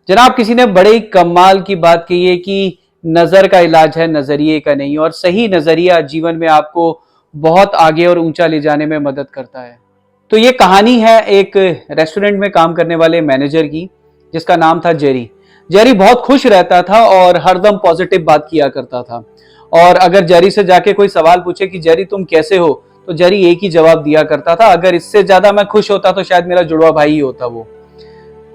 जनाब, किसी ने बड़े ही कमाल की बात कही है कि नजर का इलाज है, नजरिए का नहीं। और सही नजरिया जीवन में आपको बहुत आगे और ऊंचा ले जाने में मदद करता है। तो ये कहानी है एक रेस्टोरेंट में काम करने वाले मैनेजर की, जिसका नाम था जेरी। जेरी बहुत खुश रहता था और हरदम पॉजिटिव बात किया करता था। और अगर जेरी से जाके कोई सवाल पूछे कि जेरी तुम कैसे हो, तो जेरी एक ही जवाब दिया करता था, अगर इससे ज्यादा मैं खुश होता तो शायद मेरा जुड़वा भाई ही होता वो।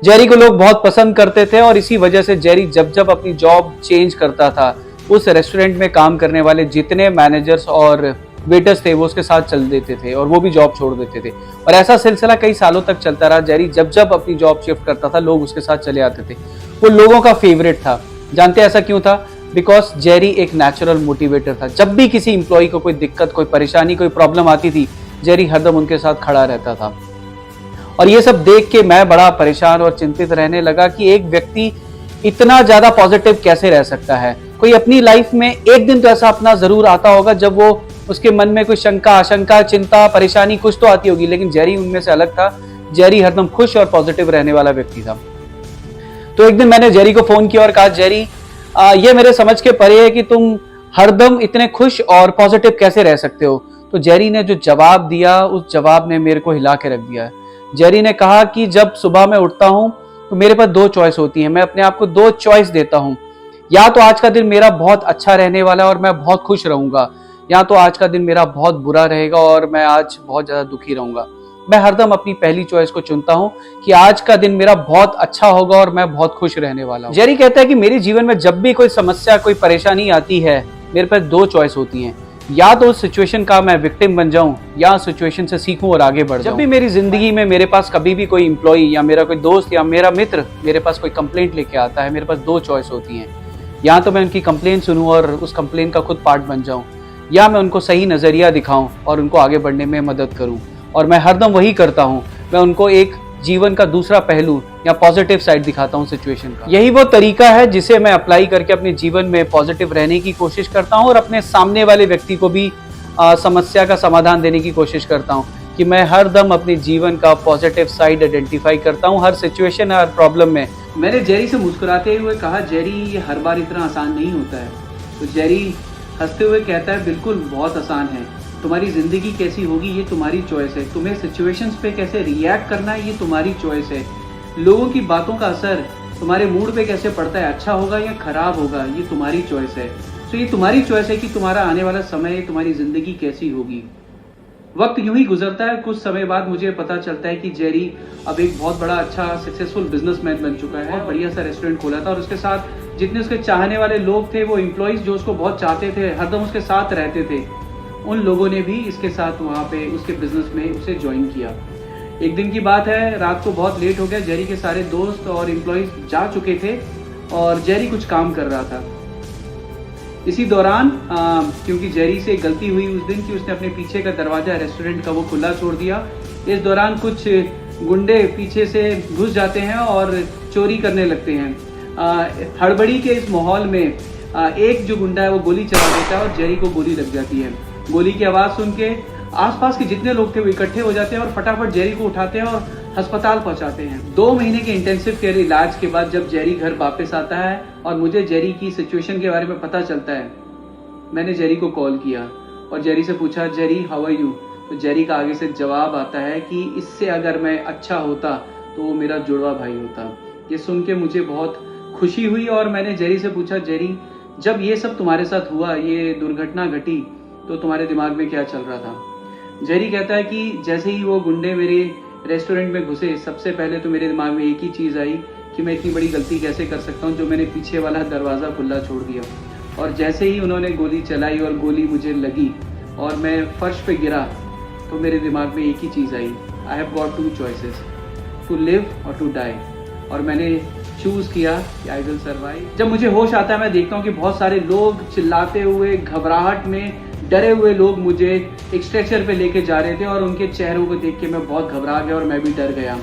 जेरी को लोग बहुत पसंद करते थे और इसी वजह से जेरी जब जब अपनी जॉब चेंज करता था, उस रेस्टोरेंट में काम करने वाले जितने मैनेजर्स और वेटर्स थे वो उसके साथ चल देते थे और वो भी जॉब छोड़ देते थे। और ऐसा सिलसिला कई सालों तक चलता रहा। जेरी जब जब अपनी जॉब शिफ्ट करता था, लोग उसके साथ चले आते थे। वो लोगों का फेवरेट था। जानते ऐसा क्यों था? बिकॉज जेरी एक नेचुरल मोटिवेटर था। जब भी किसी इंप्लॉय को कोई दिक्कत, कोई परेशानी, कोई प्रॉब्लम आती थी, जेरी हरदम उनके साथ खड़ा रहता था। और ये सब देख के मैं बड़ा परेशान और चिंतित रहने लगा कि एक व्यक्ति इतना ज्यादा पॉजिटिव कैसे रह सकता है। कोई अपनी लाइफ में एक दिन तो ऐसा अपना जरूर आता होगा जब वो उसके मन में कोई शंका, आशंका, चिंता, परेशानी कुछ तो आती होगी, लेकिन जेरी उनमें से अलग था। जेरी हरदम खुश और पॉजिटिव रहने वाला व्यक्ति था। तो एक दिन मैंने जेरी को फोन किया और कहा, जेरी ये मेरे समझ के परे है कि तुम हरदम इतने खुश और पॉजिटिव कैसे रह सकते हो। तो जेरी ने जो जवाब दिया, उस जवाब ने मेरे को हिला के रख दिया। जेरी ने कहा कि जब सुबह मैं उठता हूं तो मेरे पास दो चॉइस होती है। मैं अपने आप को दो चॉइस देता हूं, या तो आज का दिन मेरा बहुत अच्छा रहने वाला है और मैं बहुत खुश रहूंगा, या तो आज का दिन मेरा बहुत बुरा रहेगा और मैं आज बहुत ज्यादा दुखी रहूंगा। मैं हरदम अपनी पहली चॉइस को चुनता हूं कि आज का दिन मेरा बहुत अच्छा होगा और मैं बहुत खुश रहने वाला हूं। जेरी कहता है कि मेरे जीवन में जब भी कोई समस्या, कोई परेशानी आती है, मेरे पास दो चॉइस होती हैं। या तो उस सिचुएशन का मैं विक्टिम बन जाऊं, या सिचुएशन से सीखूं और आगे बढ़ जाऊं। जब भी मेरी जिंदगी में मेरे पास कभी भी कोई इंप्लॉई या मेरा कोई दोस्त या मेरा मित्र मेरे पास कोई कंप्लेंट लेके आता है, मेरे पास दो चॉइस होती हैं। या तो मैं उनकी कंप्लेंट सुनूं और उस कंप्लेंट का खुद पार्ट बन जाऊं, या मैं उनको सही नजरिया दिखाऊं और उनको आगे बढ़ने में मदद करूं। और मैं हरदम वही करता हूं। मैं उनको एक जीवन का दूसरा पहलू या पॉजिटिव साइड दिखाता हूं सिचुएशन का। यही वो तरीका है जिसे मैं अप्लाई करके अपने जीवन में पॉजिटिव रहने की कोशिश करता हूं और अपने सामने वाले व्यक्ति को भी समस्या का समाधान देने की कोशिश करता हूं कि मैं हर दम अपने जीवन का पॉजिटिव साइड आइडेंटिफाई करता हूं हर सिचुएशन, हर प्रॉब्लम में। मैंने जेरी से मुस्कुराते हुए कहा, जेरी ये हर बार इतना आसान नहीं होता है। तो जेरी हंसते हुए कहता है, बिल्कुल बहुत आसान है। तुम्हारी जिंदगी कैसी होगी ये तुम्हारी चॉइस है। तुम्हें सिचुएशंस पे कैसे रिएक्ट करना है ये तुम्हारी चॉइस है। लोगों की बातों का असर तुम्हारे मूड पे कैसे पड़ता है, अच्छा होगा या खराब होगा, ये तुम्हारी चॉइस है। तो ये तुम्हारी चॉइस है कि तुम्हारा आने वाला समय, तुम्हारी जिंदगी कैसी होगी। वक्त यूं ही गुजरता है। कुछ समय बाद मुझे पता चलता है कि जेरी अब एक बहुत बड़ा अच्छा सक्सेसफुल बिजनेसमैन बन चुका है। बहुत बढ़िया सा रेस्टोरेंट खोला था और उसके साथ जितने उसके चाहने वाले लोग थे, वो एम्प्लॉइज जो उसको बहुत चाहते थे, हरदम उसके साथ रहते थे, उन लोगों ने भी इसके साथ वहाँ पे उसके बिजनेस में उसे ज्वाइन किया। एक दिन की बात है, रात को बहुत लेट हो गया। जेरी के सारे दोस्त और एम्प्लॉइज जा चुके थे और जेरी कुछ काम कर रहा था। इसी दौरान क्योंकि जेरी से गलती हुई उस दिन कि उसने अपने पीछे का दरवाजा रेस्टोरेंट का वो खुला छोड़ दिया, इस दौरान कुछ गुंडे पीछे से घुस जाते हैं और चोरी करने लगते हैं। हड़बड़ी के इस माहौल में एक जो गुंडा है वो गोली चला देता है और जेरी को गोली लग जाती है। गोली की आवाज़ सुन के आसपास के जितने लोग थे वो इकट्ठे हो जाते हैं और फटाफट जेरी को उठाते हैं और अस्पताल पहुंचाते हैं। 2 महीने के इंटेंसिव केयर इलाज के बाद जब जेरी घर वापस आता है और मुझे जेरी की सिचुएशन के बारे में पता चलता है, मैंने जेरी को कॉल किया और जेरी से पूछा, जेरी हाउ आर यू। तो जेरी का आगे से जवाब आता है कि इससे अगर मैं अच्छा होता तो वो मेरा जुड़वा भाई होता। ये सुन के मुझे बहुत खुशी हुई और मैंने जेरी से पूछा, जेरी जब ये सब तुम्हारे साथ हुआ, ये दुर्घटना घटी, तो तुम्हारे दिमाग में क्या चल रहा था। जेरी कहता है कि जैसे ही वो गुंडे मेरे रेस्टोरेंट में घुसे, सबसे पहले तो मेरे दिमाग में एक ही चीज़ आई कि मैं इतनी बड़ी गलती कैसे कर सकता हूँ जो मैंने पीछे वाला दरवाज़ा खुला छोड़ दिया। और जैसे ही उन्होंने गोली चलाई और गोली मुझे लगी और मैं फर्श पे गिरा, तो मेरे दिमाग में एक ही चीज़ आई, I have got 2 choices, to live और टू डाई। और मैंने चूज़ किया कि आई विल सर्वाइव। जब मुझे होश आता है, मैं देखता हूँ कि बहुत सारे लोग चिल्लाते हुए, घबराहट में डरे हुए लोग मुझे एक स्ट्रेचर पे लेके जा रहे थे और उनके चेहरों को देख के मैं बहुत घबरा गया और मैं भी डर गया।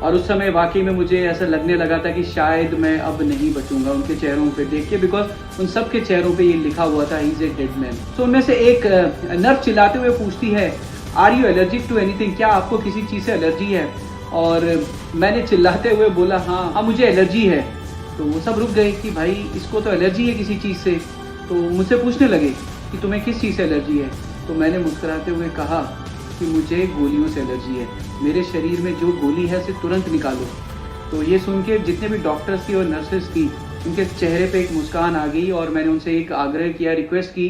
और उस समय वाकई में मुझे ऐसा लगने लगा था कि शायद मैं अब नहीं बचूंगा उनके चेहरों पे देख के, बिकॉज उन सब के चेहरों पे ये लिखा हुआ था, he is a dead man. तो उनमें से एक नर्स चिल्लाते हुए पूछती है, are you allergic to anything, क्या आपको किसी चीज़ से एलर्जी है। और मैंने चिल्लाते हुए बोला, हाँ मुझे एलर्जी है। तो वो सब रुक गए कि भाई इसको तो एलर्जी है किसी चीज़ से। तो मुझसे पूछने लगे कि तुम्हें किस चीज़ से एलर्जी है। तो मैंने मुस्कुराते हुए कहा कि मुझे गोलियों से एलर्जी है, मेरे शरीर में जो गोली है उसे तुरंत निकालो। तो ये सुन के जितने भी डॉक्टर्स थी और नर्सेस थी, उनके चेहरे पे एक मुस्कान आ गई और मैंने उनसे एक आग्रह किया, रिक्वेस्ट की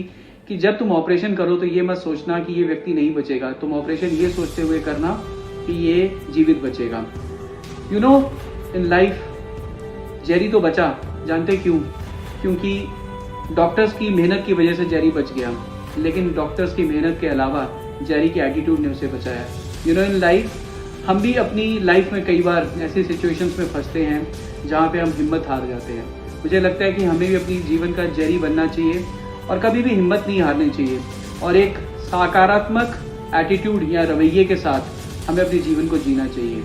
कि जब तुम ऑपरेशन करो तो ये मत सोचना कि ये व्यक्ति नहीं बचेगा, तुम ऑपरेशन ये सोचते हुए करना कि ये जीवित बचेगा। You know, in life Jerry तो बचा, जानते क्यों? क्योंकि डॉक्टर्स की मेहनत की वजह से जेरी बच गया, लेकिन डॉक्टर्स की मेहनत के अलावा जेरी के एटीट्यूड ने उसे बचाया। यू नो, इन लाइफ हम भी अपनी लाइफ में कई बार ऐसी सिचुएशंस में फंसते हैं जहाँ पे हम हिम्मत हार जाते हैं। मुझे लगता है कि हमें भी अपनी जीवन का जेरी बनना चाहिए और कभी भी हिम्मत नहीं हारनी चाहिए, और एक सकारात्मक एटीट्यूड या रवैये के साथ हमें अपने जीवन को जीना चाहिए।